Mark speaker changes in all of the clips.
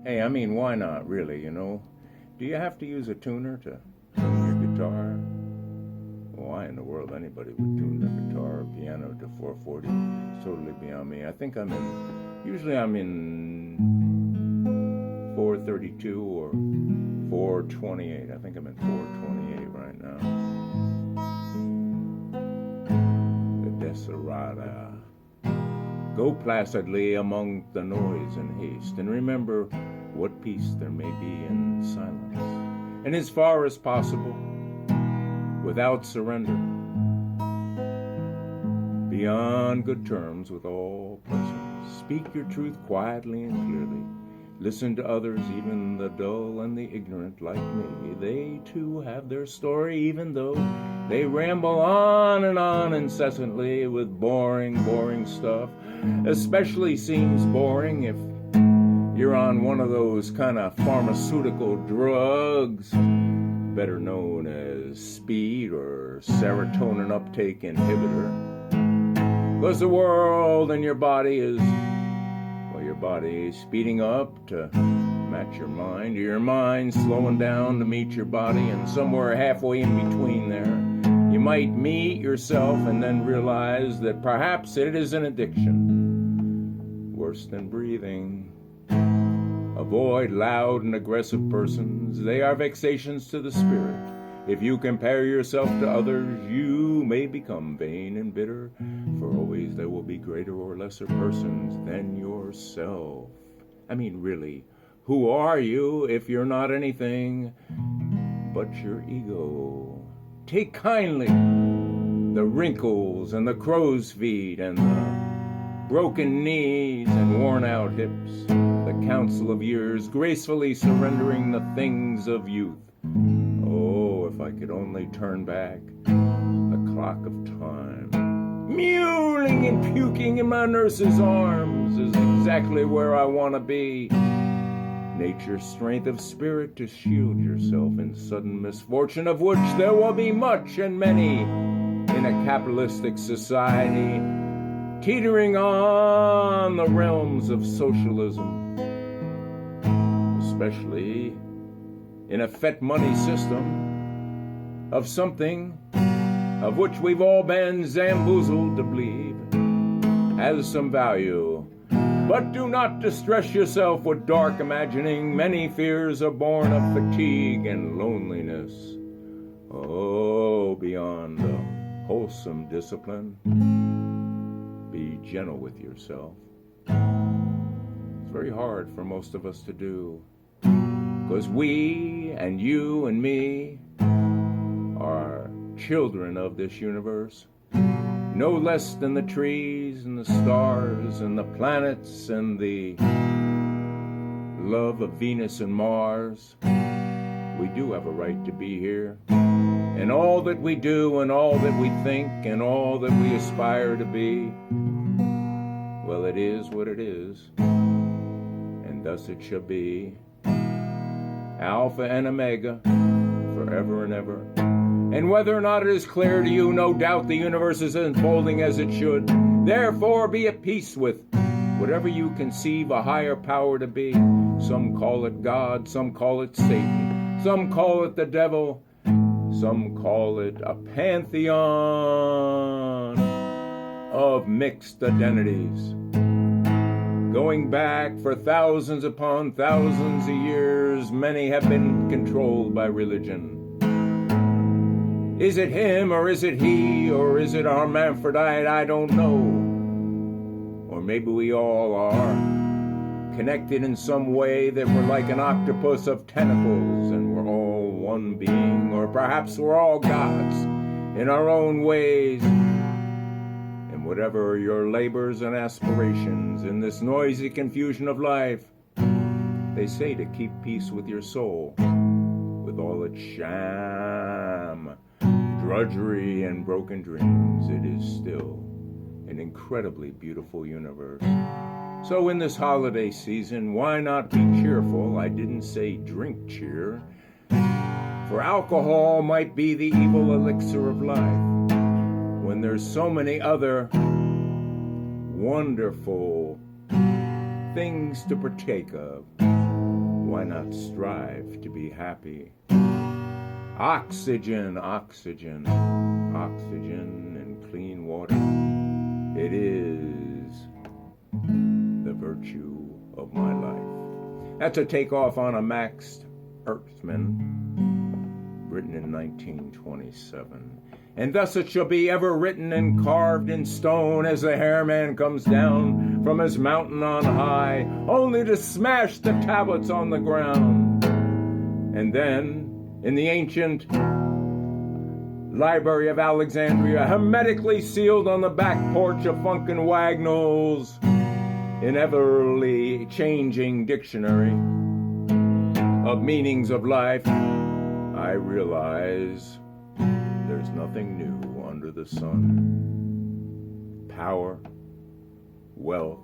Speaker 1: Hey, I mean, why not, really, you know? Do you have to use a tuner to tune your guitar? Why in the world anybody would tune their guitar or piano to 440? It's totally beyond me. I think usually I'm in 432 or 428. I think I'm in 428 right now. The Desperada. Go placidly among the noise and haste, and remember what peace there may be in silence. And as far as possible, without surrender, be on good terms with all persons. Speak your truth quietly and clearly. Listen to others, even the dull and the ignorant like me. They too have their story, even though they ramble on and on incessantly with boring stuff. Especially seems boring if you're on one of those kind of pharmaceutical drugs, better known as speed or serotonin uptake inhibitor. Because the world and your body is speeding up to match your mind, or your mind slowing down to meet your body, and somewhere halfway in between there, you might meet yourself and then realize that perhaps it is an addiction, worse than breathing. Avoid loud and aggressive persons. They are vexations to the spirit. If you compare yourself to others, you may become vain and bitter, for always there will be greater or lesser persons than yourself. I mean, really, who are you if you're not anything but your ego? Take kindly the wrinkles and the crow's feet and the broken knees and worn out hips, the counsel of years, gracefully surrendering the things of youth. Oh, if I could only turn back the clock of time. Mewling and puking in my nurse's arms is exactly where I want to be. Nature's strength of spirit to shield yourself in sudden misfortune, of which there will be much and many in a capitalistic society, teetering on the realms of socialism, especially in a fet money system of something of which we've all been zamboozled to believe has some value. But do not distress yourself with dark imagining. Many fears are born of fatigue and loneliness. Oh, beyond the wholesome discipline, be gentle with yourself. It's very hard for most of us to do, because we and you and me are children of this universe, no less than the trees and the stars and the planets and the love of Venus and Mars. We do have a right to be here, and all that we do and all that we think and all that we aspire to be, well, it is what it is, and thus it shall be. Alpha and Omega, forever and ever. And whether or not it is clear to you, no doubt the universe is unfolding as it should. Therefore, be at peace with whatever you conceive a higher power to be. Some call it God, some call it Satan, some call it the devil, some call it a pantheon of mixed identities, going back for thousands upon thousands of years. Many have been controlled by religion. Is it him, or is it he, or is it a hermaphrodite? I don't know. Or maybe we all are connected in some way, that we're like an octopus of tentacles and we're all one being. Or perhaps we're all gods in our own ways. And whatever your labors and aspirations in this noisy confusion of life, they say to keep peace with your soul, with all its sham, drudgery, and broken dreams. It is still an incredibly beautiful universe. So in this holiday season, why not be cheerful? I didn't say drink cheer, for alcohol might be the evil elixir of life, when there's so many other wonderful things to partake of. why not strive to be happy? Oxygen, oxygen, oxygen and clean water. It is the virtue of my life. That's a takeoff on a Max Earthman, written in 1927. And thus it shall be ever written and carved in stone as the hairman comes down from his mountain on high, only to smash the tablets on the ground. And then, in the ancient Library of Alexandria, hermetically sealed on the back porch of Funkin' Wagnall's inevitably changing dictionary of meanings of life, I realize there's nothing new under the sun. Power, wealth,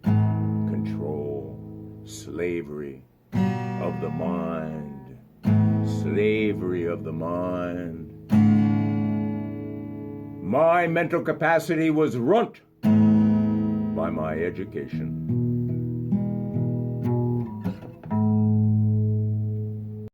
Speaker 1: control, slavery of the mind, slavery of the mind. My mental capacity was runt by my education.